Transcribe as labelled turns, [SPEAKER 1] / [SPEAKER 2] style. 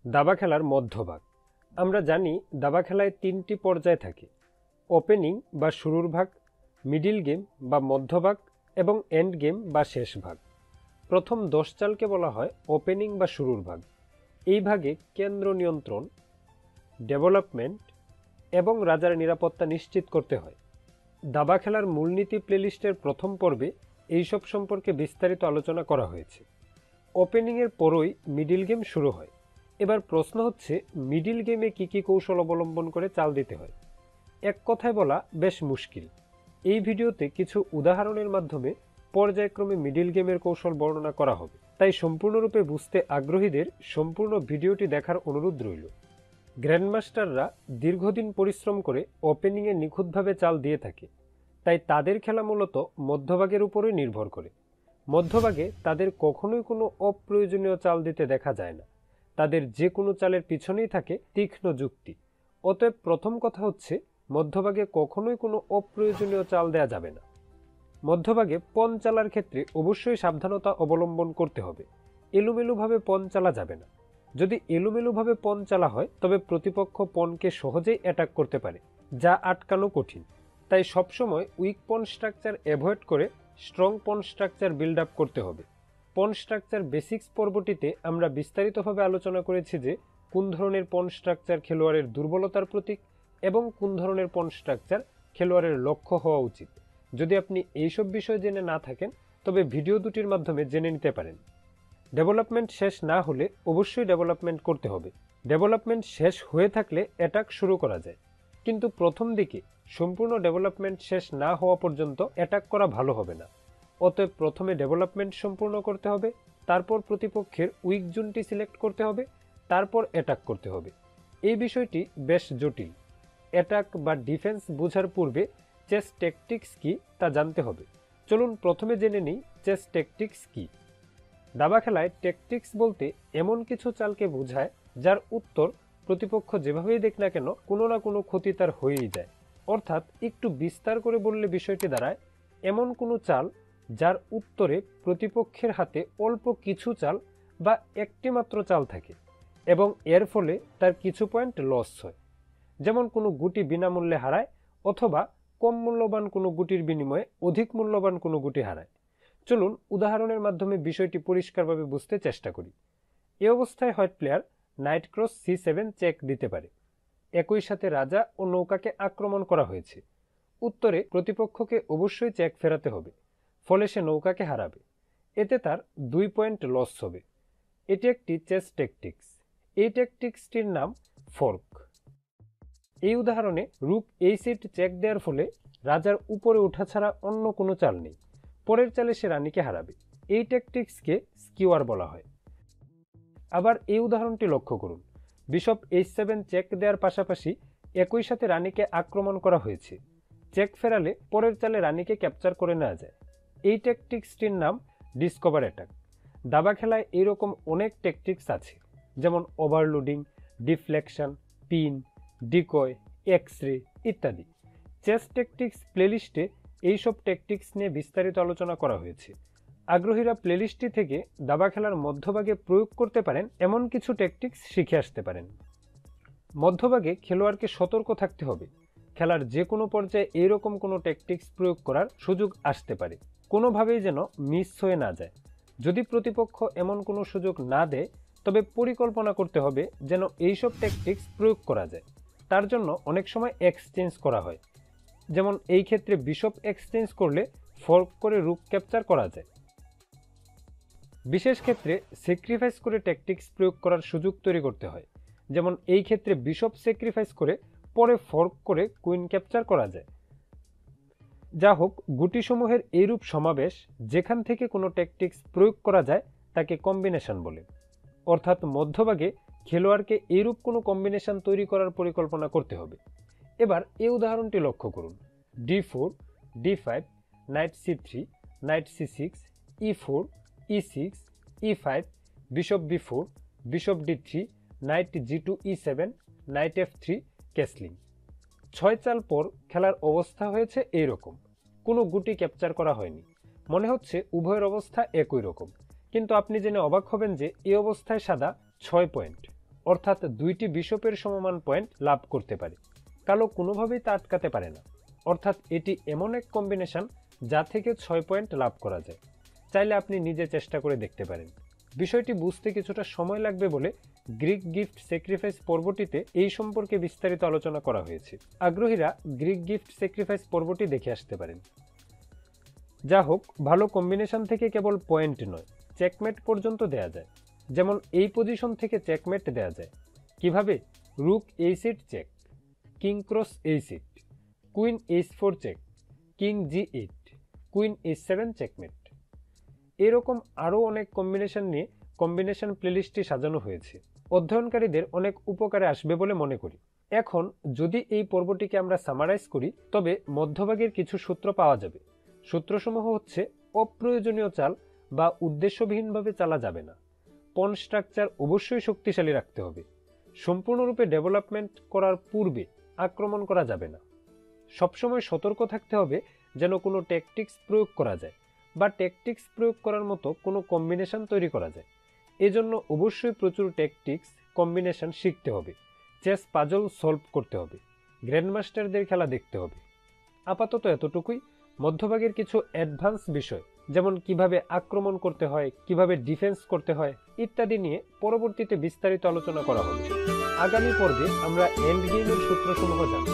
[SPEAKER 1] দাবা খেলার মধ্যভাগ। আমরা জানি দাবা খেলায় তিনটি পর্যায় থাকে: ওপেনিং বা শুরুর ভাগ, মিডিল গেম বা মধ্যভাগ এবং এন্ড গেম বা শেষ ভাগ। প্রথম 10 চালকে বলা হয় ওপেনিং বা শুরুর ভাগ। এই ভাগে কেন্দ্র নিয়ন্ত্রণ, ডেভেলপমেন্ট এবং রাজার নিরাপত্তা নিশ্চিত করতে হয়। দাবা খেলার মূলনীতি প্লেলিস্টের প্রথম পর্বে এইসব সম্পর্কে বিস্তারিত আলোচনা করা হয়েছে। ওপেনিংয়ের পরই মিডিল গেম শুরু হয়। এবার প্রশ্ন হচ্ছে, মিডিল গেমে কি কি কৌশল অবলম্বন করে চাল দিতে হয়? এক কথায় বলা বেশ মুশকিল। এই ভিডিওতে কিছু উদাহরণের মাধ্যমে পর্যায়ক্রমে মিডিল গেমের কৌশল বর্ণনা করা হবে, তাই সম্পূর্ণরূপে বুঝতে আগ্রহীদের সম্পূর্ণ ভিডিওটি দেখার অনুরোধ রইল। গ্র্যান্ডমাস্টাররা দীর্ঘদিন পরিশ্রম করে ওপেনিংয়ে নিখুঁতভাবে চাল দিয়ে থাকে, তাই তাদের খেলা মূলত মধ্যভাগের উপরই নির্ভর করে। মধ্যভাগে তাদের কখনোই কোনো অপ্রয়োজনীয় চাল দিতে দেখা যায় না। তাদের যে কোনো চালের পিছনেই থাকে তীক্ষ্ণ যুক্তি। অতএব প্রথম কথা হচ্ছে, মধ্যভাগে কখনোই কোনো অপ্রয়োজনীয় চাল দেয়া যাবে না। মধ্যভাগে পণ চালার ক্ষেত্রে অবশ্যই সাবধানতা অবলম্বন করতে হবে। এলোমেলোভাবে পণ চালা যাবে না। যদি এলোমেলোভাবে পণ চালা হয় তবে প্রতিপক্ষ পণকে সহজেই অ্যাটাক করতে পারে, যা আটকানো কঠিন। তাই সবসময় উইক পণ স্ট্রাকচার অ্যাভয়েড করে স্ট্রং পণ স্ট্রাকচার বিল্ড আপ করতে হবে। পণ স্ট্রাকচার বেসিক্স পর্বটিতে আমরা বিস্তারিতভাবে আলোচনা করেছি যে কোন ধরনের পণ স্ট্রাকচার খেলোয়াড়ের দুর্বলতার প্রতীক এবং কোন ধরনের পণ স্ট্রাকচার খেলোয়াড়ের লক্ষ্য হওয়া উচিত। যদি আপনি এইসব বিষয় জেনে না থাকেন তবে ভিডিও দুটির মাধ্যমে জেনে নিতে পারেন। ডেভেলপমেন্ট শেষ না হলে অবশ্যই ডেভেলপমেন্ট করতে হবে। ডেভেলপমেন্ট শেষ হয়ে থাকলে অ্যাটাক শুরু করা যায়, কিন্তু প্রথম দিকে সম্পূর্ণ ডেভেলপমেন্ট শেষ না হওয়া পর্যন্ত অ্যাটাক করা ভালো হবে না। অতএব প্রথমে ডেভেলপমেন্ট সম্পূর্ণ করতে হবে, তারপর প্রতিপক্ষের উইক জোনটি সিলেক্ট করতে হবে, তারপর অ্যাটাক করতে হবে। এই বিষয়টি বেশ জটিল। অ্যাটাক বা ডিফেন্স বোঝার পূর্বে চেস ট্যাকটিক্স কি তা জানতে হবে। চলুন প্রথমে জেনে নিই চেস ট্যাকটিক্স কি। দাবা খেলায় ট্যাকটিক্স বলতে এমন কিছু চালকে বোঝায় যার উত্তর প্রতিপক্ষ যেভাবেই দেখ না কেন কোনো না কোনো ক্ষতি তার হয়েই যায়। অর্থাৎ একটু বিস্তার করে বললে বিষয়টি দাঁড়ায়, এমন কোনো চাল যার উত্তরে প্রতিপক্ষের হাতে অল্প কিছু চাল বা একটি মাত্র চাল থাকে এবং এর ফলে তার কিছু পয়েন্ট লস হয়। যেমন কোনো গুটি বিনামূল্যে হারায় অথবা কম মূল্যবান কোনো গুটির বিনিময়ে অধিক মূল্যবান কোনো গুটি হারায়। চলুন উদাহরণের মাধ্যমে বিষয়টি পরিষ্কারভাবে বুঝতে চেষ্টা করি। এ অবস্থায় white player knight cross C7 check দিতে পারে। একই সাথে রাজা ও নৌকাকে আক্রমণ করা হয়েছে। উত্তরে প্রতিপক্ষকে অবশ্যই চেক ফেরাতে হবে, ফলে সে নৌকাকে হারাবে। এতে তার 2 পয়েন্ট লস হবে। এটি একটি চেস ট্যাকটিক্স। এই ট্যাকটিক্সটির নাম ফর্ক। এই উদাহরণে রুক A8 চেক দেওয়ার ফলে রাজার উপরে ওঠা ছাড়া অন্য কোনো চাল নেই। পরের চালে সে রানীকে হারাবে। এই ট্যাকটিক্সকে স্কিওয়ার বলা হয়। আবার এই উদাহরণটি লক্ষ্য করুন। বিশপ H7 চেক দেওয়ার পাশাপাশি একই সাথে রানীকে আক্রমণ করা হয়েছে। চেক ফেরালে পরের চালে রানীকে ক্যাপচার করে নেওয়া যায়। এই ট্যাকটিক্সটির নাম ডিসকভার অ্যাটাক। দাবা খেলায় এইরকম অনেক ট্যাকটিক্স আছে, যেমন overloading, deflection, pin, decoy, x-ray ইত্যাদি। চেস ট্যাকটিক্স প্লেলিস্টে এইসব ট্যাকটিক্স নিয়ে বিস্তারিত আলোচনা করা হয়েছে। আগ্রহীরা প্লেলিস্টটি থেকে দাবা খেলার মধ্যভাগে প্রয়োগ করতে পারেন এমন কিছু ট্যাকটিক্স শিখে আসতে পারেন। মধ্যভাগে খেলোয়াড়কে সতর্ক থাকতে হবে। খেলার যে কোনো পর্যায়ে এইরকম কোনো ট্যাকটিক্স প্রয়োগ করার সুযোগ আসতে পারে, কোনোভাবেই যেন মিস হয়ে না যায়। যদি প্রতিপক্ষ এমন কোনো সুযোগ না দেয় তবে পরিকল্পনা করতে হবে যেন এইসব ট্যাকটিক্স প্রয়োগ করা যায়। তার জন্য অনেক সময় এক্সচেঞ্জ করা হয়। যেমন এই ক্ষেত্রে বিশপ এক্সচেঞ্জ করলে ফর্ক করে রুক ক্যাপচার করা যায়। বিশেষ ক্ষেত্রে স্যাক্রিফাইস করে ট্যাকটিক্স প্রয়োগ করার সুযোগ তৈরি করতে হয়। যেমন এই ক্ষেত্রে বিশপ স্যাক্রিফাইস করে পরে ফর্ক করে কুইন ক্যাপচার করা যায়। যা হোক, গুটিসমূহের এইরূপ সমাবেশ যেখান থেকে কোনো ট্যাকটিক্স প্রয়োগ করা যায় তাকে কম্বিনেশন বলে। অর্থাৎ মধ্যভাগে খেলোয়াড়কে এইরূপ কোনো কম্বিনেশন তৈরি করার পরিকল্পনা করতে হবে। এবার এই উদাহরণটি লক্ষ্য করুন। D4, D5, night C3, night C6, E4, E6, E5, bishop B4, bishop D3, night G2, E7, night F3, castling. 6 চাল পর খেলার অবস্থা হয়েছে এইরকম। কোনো গুটি ক্যাপচার করা হয়নি। মনে হচ্ছে উভয়ের অবস্থা একই রকম, কিন্তু আপনি জেনে অবাক হবেন যে এই অবস্থায় সাদা 6 পয়েন্ট। অর্থাৎ 2টি বিশপের সমমান পয়েন্ট লাভ করতে পারে। কালো কোনোভাবেই তা আটকাতে পারে না, অর্থাৎ এটি এমন এক কম্বিনেশন যা থেকে 6 পয়েন্ট লাভ করা যায়। চাইলে আপনি নিজে চেষ্টা করে দেখতে পারেন। বিষয়টি বুঝতে কিছুটা সময় লাগবে বলে গ্রিক গিফট স্যাক্রিফাইস পর্বটিতে এই সম্পর্কে বিস্তারিত আলোচনা করা হয়েছে। আগ্রহীরা গ্রিক গিফট স্যাক্রিফাইস পর্বটি দেখে আসতে পারেন। যা হোক, ভালো কম্বিনেশন থেকে কেবল পয়েন্ট নয়, চেকমেট পর্যন্ত দেয়া যায়। যেমন এই পজিশন থেকে চেকমেট দেয়া যায়। কিভাবে? Rook H eight check, king cross H eight, queen এইচ4 check, king G eight, queen H seven checkmate. এরকম আরও অনেক কম্বিনেশন নিয়ে কম্বিনেশন প্লেলিস্টটি সাজানো হয়েছে, অধ্যয়নকারীদের অনেক উপকারে আসবে বলে মনে করি। এখন যদি এই পর্বটিকে আমরা সামারাইজ করি, তবে মধ্যভাগের কিছু সূত্র পাওয়া যাবে। সূত্রসমূহ হচ্ছে: অপ্রয়োজনীয় চাল বা উদ্দেশ্যবিহীনভাবে চালা যাবে না, পন স্ট্রাকচার অবশ্যই শক্তিশালী রাখতে হবে, সম্পূর্ণরূপে ডেভেলপমেন্ট করার পূর্বে আক্রমণ করা যাবে না, সবসময় সতর্ক থাকতে হবে যেন কোনো ট্যাকটিক্স প্রয়োগ করা যায় বা ট্যাকটিক্স প্রয়োগ করার মতো কোনো কম্বিনেশন তৈরি করা যায়। এজন্য অবশ্যই প্রচুর ট্যাকটিক্স কম্বিনেশন শিখতে হবে, চেস পাজল সলভ করতে হবে, গ্র্যান্ডমাস্টারদের খেলা দেখতে হবে। আপাতত এতটুকুই। মধ্যভাগের কিছু অ্যাডভান্স বিষয়, যেমন কিভাবে আক্রমণ করতে হয়, কিভাবে ডিফেন্স করতে হয় ইত্যাদি নিয়ে পরবর্তীতে বিস্তারিত আলোচনা করা হবে। আগামী পর্বে আমরা এন্ড গেমের সূত্রসমূহ জানব।